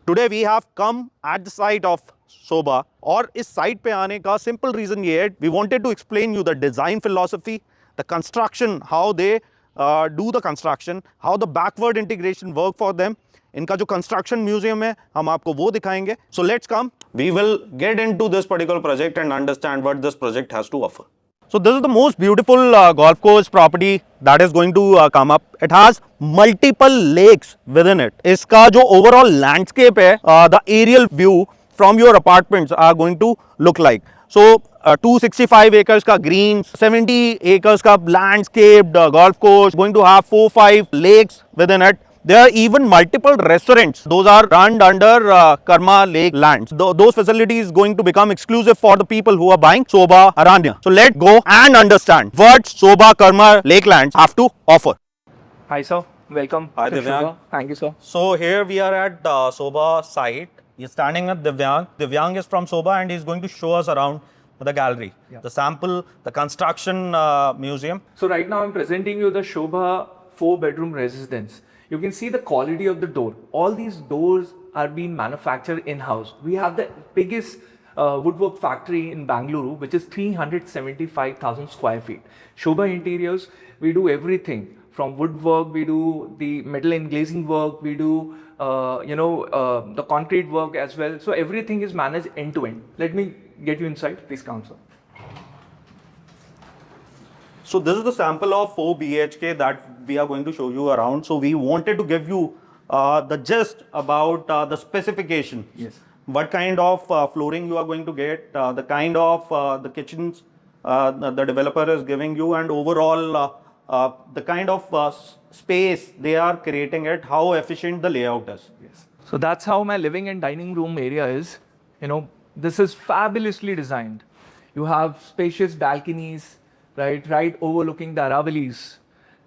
Today we have come at the site of Sobha और इस site पे आने का simple reason ये है we wanted to explain you the design philosophy, the construction, how they do the construction, how the backward integration work for them. इनका जो construction museum है हम आपको वो दिखाएंगे. So let's come. We will get into this particular project and understand what this project has to offer. So this is the most beautiful golf course property that is going to come up. It has multiple lakes within it. इसका जो overall landscape है, the aerial view from your apartments are going to look like. So 265 acres का greens, 70 acres का landscaped golf course, going to have 4-5 lakes within it. There are even multiple restaurants. Those are run under Karma Lakelands. Those facilities going to become exclusive for the people who are buying Sobha Aranya. So let's go and understand what Sobha Karma Lakelands have to offer. Hi sir, welcome. Hi to Divyang. Sobha. Thank you sir. So here we are at Sobha site. You're standing with Divyang. Divyang is from Sobha and he's going to show us around the gallery, the sample, the construction museum. So right now I'm presenting you the Sobha 4-bedroom residence. You can see the quality of the door. All these doors are being manufactured in-house. We have the biggest woodwork factory in Bangalore, which is 375,000 square feet. Sobha Interiors, we do everything from woodwork, we do the metal and glazing work, we do the concrete work as well. So everything is managed end to end. Let me get you inside. Please come, sir. So this is the sample of 4 BHK that we are going to show you around. So we wanted to give you the gist about the specification. Yes. What kind of flooring you are going to get, the kind of the kitchens the developer is giving you, and overall the kind of space they are creating it, how efficient the layout is. Yes. So that's how my living and dining room area is. This is fabulously designed. You have spacious balconies, right overlooking the Aravalis.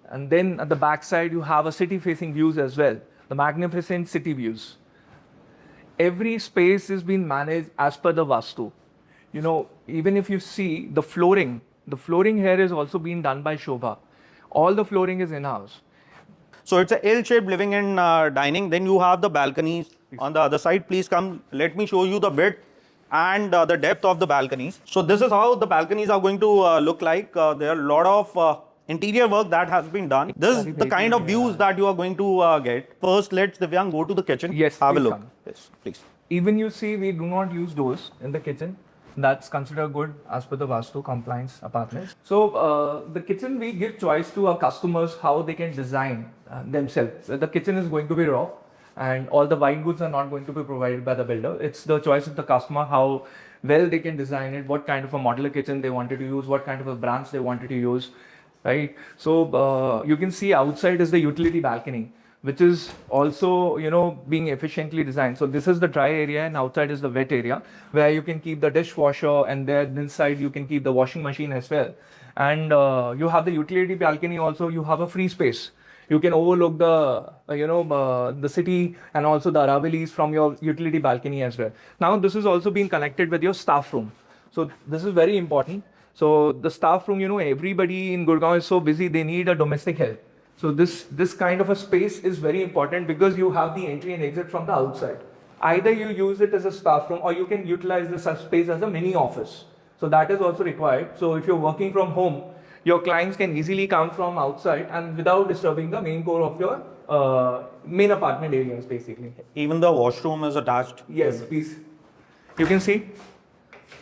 And then at the back side, you have a city-facing views as well, the magnificent city views. Every space is being managed as per the Vastu. Even if you see the flooring here is also being done by Sobha. All the flooring is in-house. So it's a L-shaped living and dining. Then you have the balconies on the other side. Please come, let me show you the width and the depth of the balconies. So this is how the balconies are going to look like. There are a lot of interior work that has been done. This is the kind of views that you are going to get. First, let's Divyang go to the kitchen. Yes, have a please look. come. Yes, please. Even you see, we do not use doors in the kitchen. That's considered good as per the Vastu compliance apartments. So the kitchen, we give choice to our customers how they can design themselves. The kitchen is going to be raw, and all the white goods are not going to be provided by the builder. It's the choice of the customer how well they can design it, what kind of a modular kitchen they wanted to use, what kind of a branch they wanted to use, right? So you can see outside is the utility balcony, which is also, being efficiently designed. So this is the dry area and outside is the wet area where you can keep the dishwasher, and there inside you can keep the washing machine as well. And you have the utility balcony also, you have a free space. You can overlook the city and also the Aravalis from your utility balcony as well. Now this is also being connected with your staff room. So this is very important. So the staff room, everybody in Gurgaon is so busy, they need a domestic help. So this kind of a space is very important because you have the entry and exit from the outside. Either you use it as a staff room or you can utilize this space as a mini office. So that is also required. So if you're working from home, your clients can easily come from outside and without disturbing the main core of your main apartment areas basically. Even the washroom is attached. Yes, please. You can see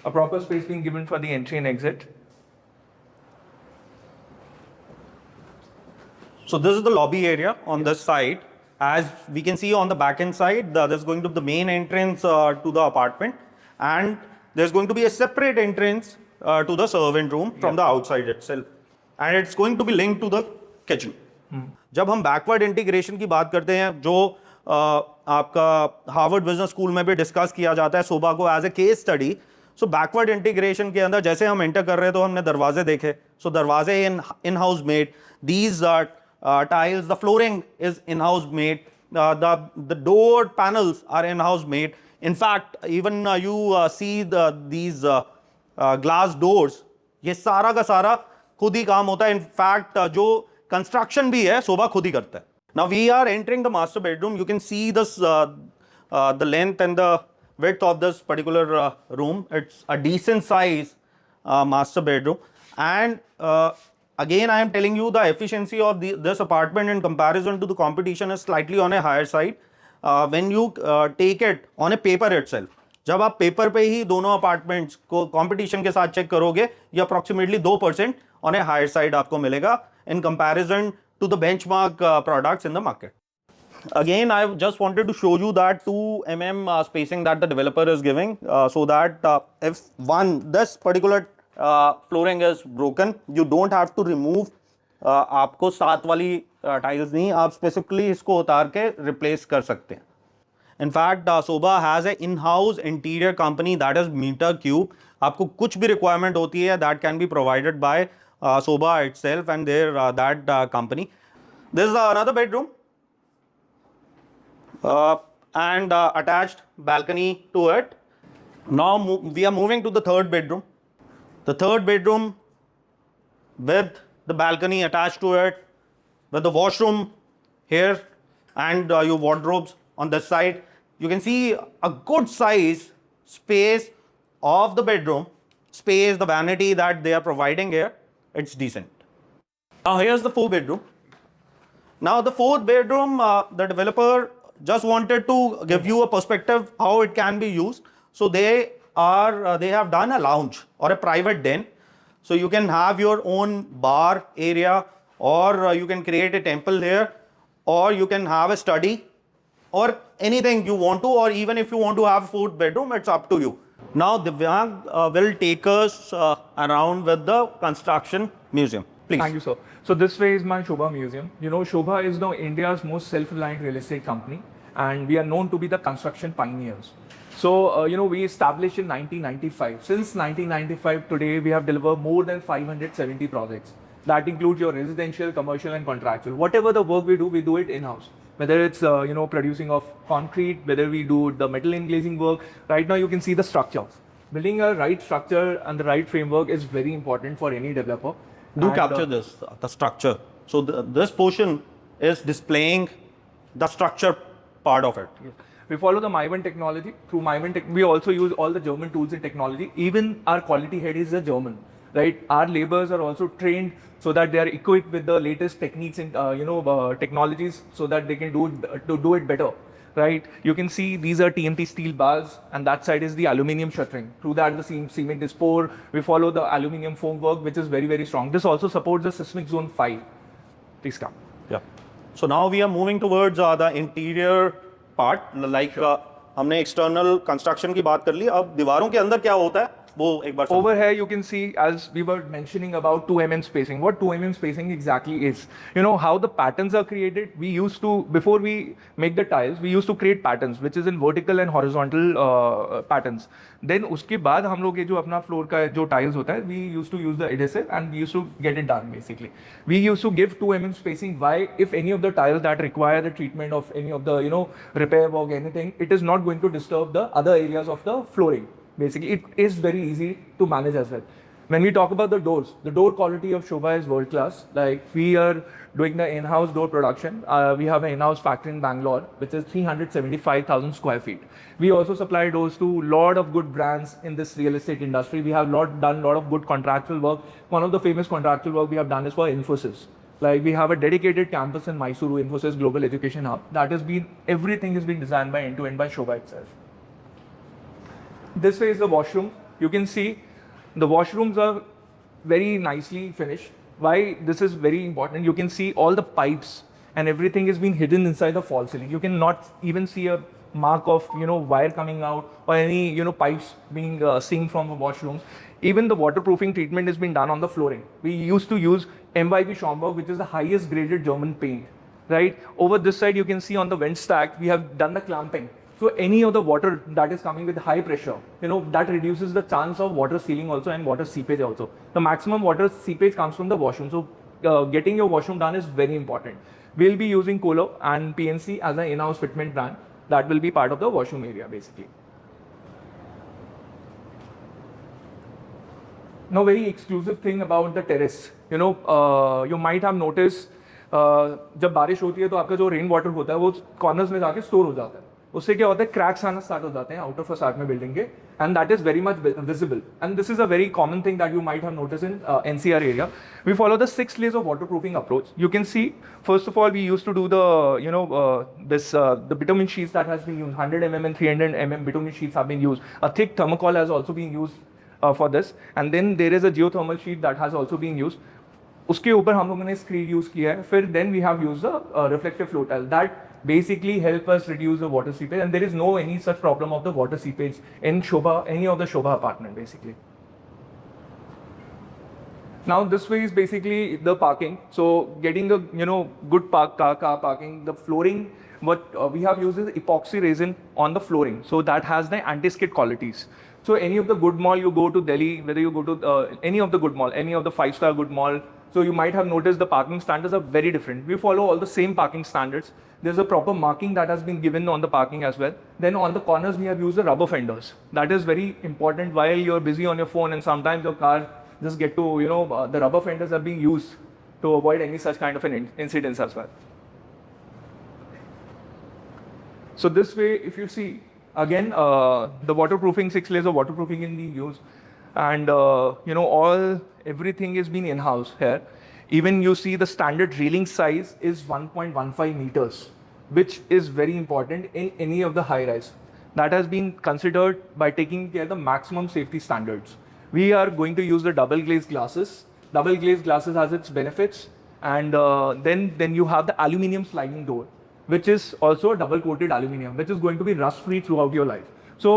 a proper space being given for the entry and exit. So this is the lobby area on this side. As we can see on the back end side, there's going to be the main entrance to the apartment, and there's going to be a separate entrance to the servant room from the outside itself, and it's going to be linked to the kitchen. जब हम backward integration की बात करते हैं, जो आपका Harvard business school में भी डिस्कस किया जाता है सोभा को as a case study. So backward integration के अंदर जैसे हम एंटर कर रहे तो हमने दरवाजे देखे. सो दरवाजे in house made, these tiles, the flooring is in-house made, the door panels are in-house made. In fact, even you see these glass doors, ये सारा का सारा खुद ही काम होता है. In fact, जो construction भी है सोभा खुद ही करता है. Now we are entering the master bedroom. You can see this the length and the width of this particular room. It's a decent size master bedroom. And again, I am telling you the efficiency of this apartment in comparison to the competition is slightly on a higher side. When you take it on a paper itself, जब आप paper पे ही दोनों apartments को competition के साथ check करोगे, ये approximately 2% on a higher side आपको मिलेगा in comparison to the benchmark products in the market. Again, I just wanted to show you that 2 mm spacing that the developer is giving, so that if this particular flooring is broken, you don't have to remove आपको 7 वाली tiles नहीं, आप specifically इसको उतार के replace कर सकते हैं. In fact, Sobha has a in-house interior company that is Meter Cube. आपको कुछ भी requirement होती है that can be provided by Sobha itself and their that company. This is another bedroom. And attached balcony to it. Now we are moving to the third bedroom. The third bedroom with the balcony attached to it, with the washroom here and your wardrobes on this side. You can see a good size space of the bedroom, space, the vanity that they are providing here. It's decent. Now here's the fourth bedroom. Now the fourth bedroom, the developer just wanted to give you a perspective how it can be used. So they have done a lounge or a private den. So you can have your own bar area, or you can create a temple there, or you can have a study, or anything you want to, or even if you want to have a fourth bedroom, it's up to you. Now Divyang will take us around with the construction museum. Please. Thank you, sir. So this way is my Sobha Museum. You know, Sobha is now India's most self-reliant real estate company, and we are known to be the construction pioneers. So, you know, we established in 1995. Since 1995, today we have delivered more than 570 projects. That includes your residential, commercial and contractual. Whatever the work we do it in-house. Whether it's, you know, producing of concrete, whether we do the metal inglazing work. Right now you can see the structure. Building a right structure and the right framework is very important for any developer. Do capture this, the structure. So this portion is displaying the structure part of it. Yes. We follow the MyOne technology. Through MyOne, we also use all the German tools and technology. Even our quality head is a German, right? Our laborers are also trained so that they are equipped with the latest techniques and technologies, so that they can do it better, right? You can see these are TMT steel bars, and that side is the aluminium shuttering. Through that, the cement is poured. We follow the aluminium foam work, which is very, very strong. This also supports the seismic zone 5. Please come. Yeah. So now we are moving towards the interior part. Like हमने external construction की बात कर ली. अब दीवारों के अंदर क्या होता है? वो एक बार Over here you can see, as we were mentioning about 2 mm spacing. What 2 mm spacing exactly is? You know how the patterns are created? We used to, before we make the tiles, we used to create patterns which is in vertical and horizontal patterns. Then उसके बाद हम लोग ये जो अपना floor का जो tiles होता है, we used to use the adhesive and we used to get it done basically. We used to give 2 mm spacing. Why? If any of the tiles that require the treatment of any of the, you know, repair work, anything, it is not going to disturb the other areas of the flooring. Basically, it is very easy to manage as well. When we talk about the doors, the door quality of Sobha is world class. Like, we are doing the in-house door production. We have an in-house factory in Bangalore, which is 375,000 square feet. We also supply doors to a lot of good brands in this real estate industry. We have done a lot of good contractual work. One of the famous contractual work we have done is for Infosys. Like, we have a dedicated campus in Mysuru, Infosys Global Education Hub. That has been, everything has been designed by end-to-end by Sobha itself. This way is the washroom. You can see the washrooms are very nicely finished. Why this is very important? You can see all the pipes and everything is being hidden inside the false ceiling. You cannot even see a mark of, you know, wire coming out or any, you know, pipes being seen from the washrooms. Even the waterproofing treatment has been done on the flooring. We used to use MYB Schaumburg, which is the highest graded German paint, right? Over this side, you can see on the vent stack, we have done the clamping. So any of the water that is coming with high pressure, you know, that reduces the chance of water sealing also and water seepage also. The maximum water seepage comes from the washroom. So getting your washroom done is very important. We'll be using Colo and PNC as an in-house fitment brand. That will be part of the washroom area basically. Now, very exclusive thing about the terrace. You know, you might have noticed, जब बारिश होती है तो आपका जो rain water होता है वो कॉर्नर्स में जाके स्टोर हो जाता है. उससे क्या होता है, क्रैक्स आना स्टार्ट हो जाते हैं आउटर फसाड में बिल्डिंग के, and that is very much visible, and this is a very common thing that you might have notice in NCR area. We follow the 6 layers of waterproofing approach. You can see, first of all, we used to do the the bitumen sheets that has been used, 100 mm and 300 mm bitumen sheets have been used. A thick thermocol has also been used for this, and then there is a geothermal sheet that has also been used. उसके ऊपर हम लोगों ने screed use किया है. फिर then we have used the reflective flow tile that basically help us reduce the water seepage, and there is no any such problem of the water seepage in Sobha, any of the Sobha apartment basically. Now this way is basically the parking. So getting the good car parking, the flooring, what we have used is epoxy resin on the flooring, so that has the anti-skid qualities. So any of the good mall you go to Delhi, whether you go to any of the good mall, any of the 5-star good mall, so you might have noticed the parking standards are very different. We follow all the same parking standards. There's a proper marking that has been given on the parking as well. Then on the corners we have used the rubber fenders. That is very important while you're busy on your phone and sometimes your car just get to, the rubber fenders are being used to avoid any such kind of an incidents as well. So this way, if you see, again, the waterproofing, 6 layers of waterproofing in being used, and everything is being in-house here. Even you see the standard railing size is 1.15 meters, which is very important in any of the high-rise. That has been considered by taking care of the maximum safety standards. We are going to use the double glazed glasses. Double glazed glasses has its benefits, and then you have the aluminium sliding door, which is also a double coated aluminium, which is going to be rust free throughout your life. So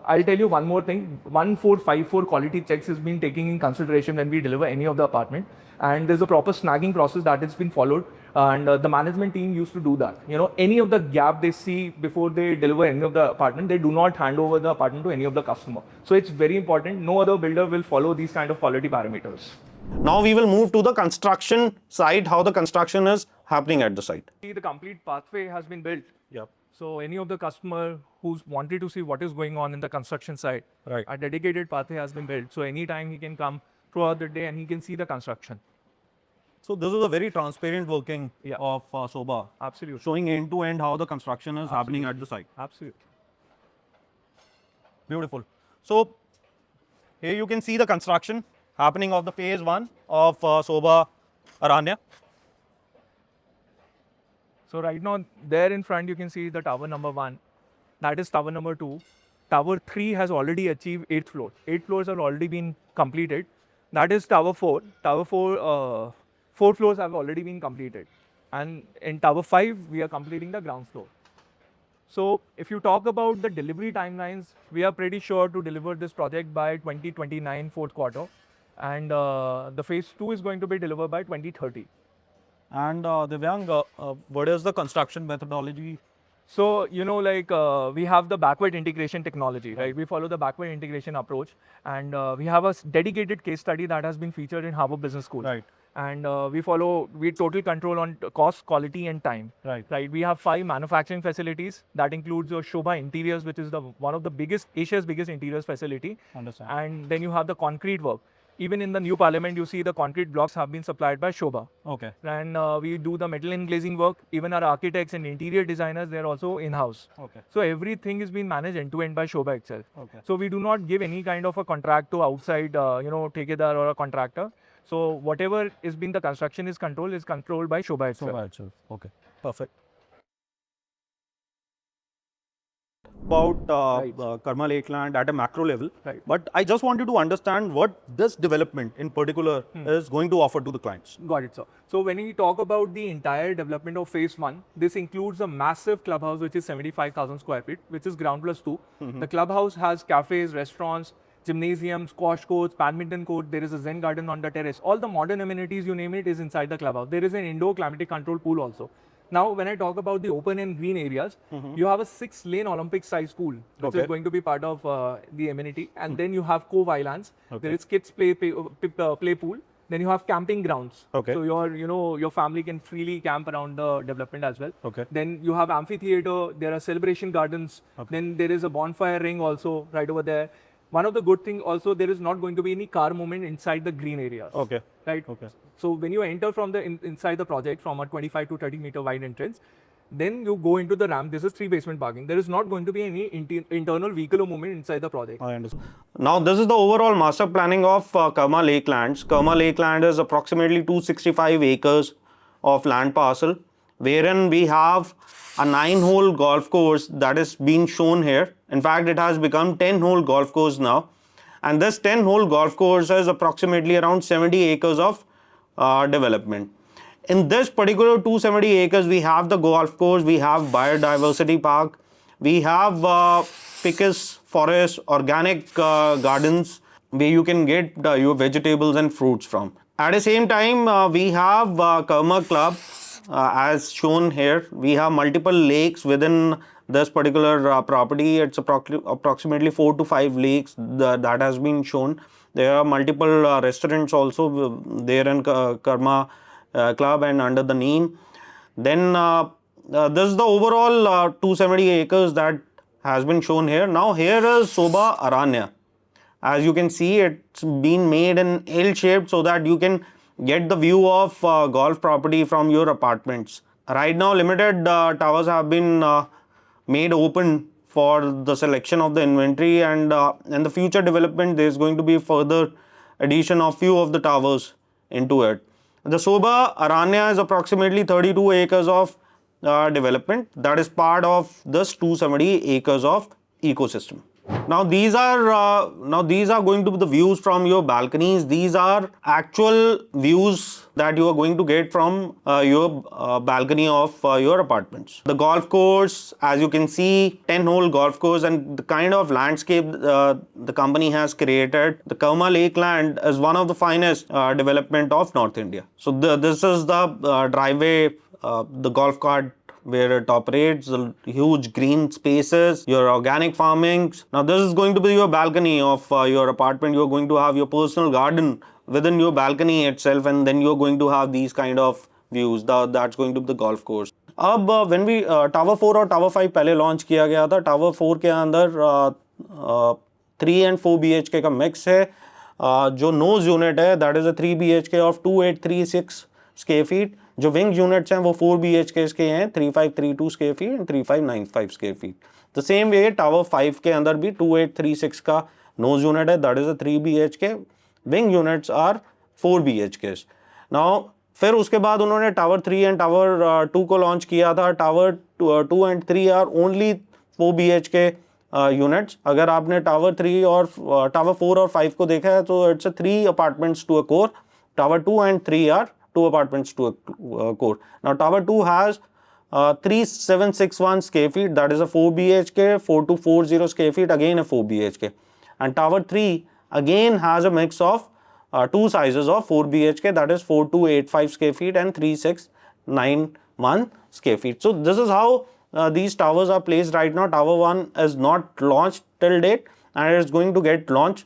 I'll tell you one more thing. 1454 quality checks has been taken in consideration when we deliver any of the apartment, and there's a proper snagging process that has been followed, and the management team used to do that. Any of the gap they see before they deliver any of the apartment, they do not hand over the apartment to any of the customer. So it's very important. No other builder will follow these kind of quality parameters. Now we will move to the construction side, how the construction is happening at the site. The complete pathway has been built. Yep. So any of the customer who's wanted to see what is going on in the construction site, Right. a dedicated pathway has been built. So anytime he can come throughout the day and he can see the construction. So this is a very transparent working of Sobha, Absolutely. showing end to end how the construction is happening at the site. Absolutely. Beautiful. So here you can see the construction happening of the phase 1 of Sobha Aranya. So right now, there in front, you can see the tower number 1. That is tower number 2. Tower 3 has already achieved 8th floor. 8 floors have already been completed. That is tower 4. Tower 4, 4 floors have already been completed. And in tower 5, we are completing the ground floor. So if you talk about the delivery timelines, we are pretty sure to deliver this project by 2029, 4th quarter. And the phase 2 is going to be delivered by 2030. And Divyang, what is the construction methodology? So, we have the backward integration technology, right? We follow the backward integration approach, and we have a dedicated case study that has been featured in Harvard Business School. Right. And we total control on cost, quality, and time. Right. We have 5 manufacturing facilities that includes your Sobha Interiors, which is one of the biggest, Asia's biggest interiors facility. Understand. And then you have the concrete work. Even in the new parliament, you see the concrete blocks have been supplied by Sobha. Okay. And we do the metal and glazing work. Even our architects and interior designers, they're also in-house. Okay. So everything is being managed end-to-end by Sobha itself. Okay. So we do not give any kind of a contract to outside, ठेकेदार or a contractor. So whatever is being the construction is controlled by Sobha itself. Sobha itself. Okay. Perfect. About Karma Lakeland at a macro level, Right. but I just wanted to understand what this development in particular is going to offer to the clients. Got it, sir. So when we talk about the entire development of phase 1, this includes a massive clubhouse which is 75,000 square feet, which is ground plus 2. The clubhouse has cafes, restaurants, gymnasium, squash courts, badminton court. There is a Zen garden on the terrace. All the modern amenities, you name it, is inside the clubhouse. There is an indoor climatic control pool also. Now, when I talk about the open and green areas, you have a 6-lane Olympic-sized pool, which is going to be part of the amenity. And then you have cove islands. There is kids play pool. Then you have camping grounds. Okay. So your family can freely camp around the development as well. Okay. Then you have amphitheater. There are celebration gardens. Okay. Then there is a bonfire ring also right over there. One of the good things also, there is not going to be any car movement inside the green areas. Okay. Right. Okay. So when you enter from the inside the project from a 25 to 30 meter wide entrance, Then you go into the ramp. This is 3 basement parking. There is not going to be any internal vehicular movement inside the project. I understand. Now, this is the overall master planning of Karma Lakelands. Karma Lakeland is approximately 265 acres of land parcel, wherein we have a 9-hole golf course that is being shown here. In fact, it has become 10-hole golf course now. And this 10-hole golf course is approximately around 70 acres of development. In this particular 270 acres, we have the golf course, we have biodiversity park, we have ficus forest, organic gardens where you can get your vegetables and fruits from. At the same time, we have Karma Club as shown here. We have multiple lakes within this particular property. It's approximately 4 to 5 lakes that has been shown. There are multiple restaurants also there in Karma Club and under the name. Then this is the overall 270 acres that has been shown here. Now here is Sobha Aranya. As you can see, it's been made in L-shaped so that you can get the view of golf property from your apartments. Right now, limited towers have been made open for the selection of the inventory, and in the future development, there is going to be further addition of few of the towers into it. The Sobha Aranya is approximately 32 acres of development that is part of this 270 acres of ecosystem. Now these are going to be the views from your balconies. These are actual views that you are going to get from your balcony of your apartments. The golf course, as you can see, 10-hole golf course, and the kind of landscape the company has created. The Karma Lakeland is one of the finest development of North India. So this is the driveway, the golf cart where it operates, the huge green spaces, your organic farmings. Now this is going to be your balcony of your apartment. You're going to have your personal garden within your balcony itself, and then you're going to have these kind of views. That's going to be the golf course. अब when we Tower 4 और Tower 5 पहले launch किया गया था, Tower 4 के अंदर 3 and 4 BHK का mix है. जो nose unit है, that is a 3 BHK of 2836 square feet. जो wing units हैं वो 4 BHK के हैं, 3532 square feet and 3595 square feet. The same way Tower 5 के अंदर भी 2836 का nose unit है, that is a 3 BHK. Wing units are 4 BHKs. Now फिर उसके बाद उन्होंने Tower 3 and Tower 2 को launch किया था. Tower 2 and 3 are only 4 BHK units. अगर आपने Tower 3 और Tower 4 और 5 को देखा है तो it's a 3 apartments to a core. Tower 2 and 3 are 2 apartments to a core. Now Tower 2 has 3761 square feet, that is a 4 BHK, 4240 square feet, again a 4 BHK. And Tower 3 again has a mix of two sizes of 4 BHK, that is 4285 square feet and 3691 square feet. So this is how these towers are placed right now. Tower 1 is not launched till date, and it is going to get launched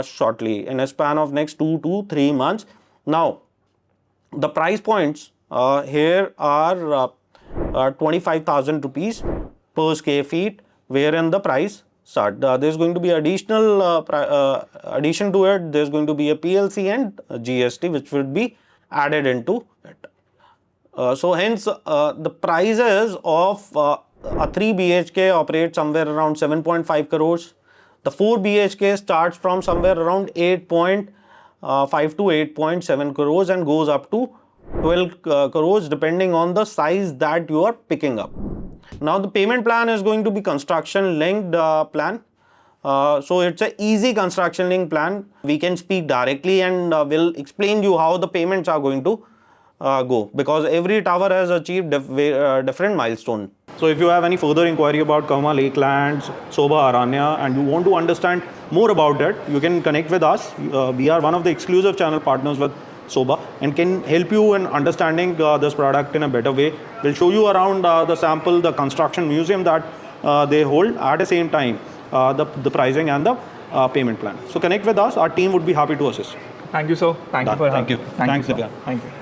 shortly in a span of next 2 to 3 months. Now the price points here are 25,000 rupees per square feet, wherein the price start. There's going to be additional addition to it. There's going to be a PLC and a GST which will be added into it. So hence the prices of a 3 BHK operate somewhere around 7.5 crores. The 4 BHK starts from somewhere around 8.5 to 8.7 crores and goes up to 12 crores depending on the size that you are picking up. Now the payment plan is going to be construction linked plan. So it's an easy construction link plan. We can speak directly and we'll explain you how the payments are going to go, because every tower has achieved different milestone. So if you have any further inquiry about Karma Lakelands, Sobha Aranya, and you want to understand more about it, you can connect with us. We are one of the exclusive channel partners with Sobha and can help you in understanding this product in a better way. We'll show you around the sample, the construction museum that they hold, at the same time the pricing and the payment plan. So connect with us. Our team would be happy to assist. Thank you, sir. Thank you for Thank you. Thanks, sir. Divya. Thank you.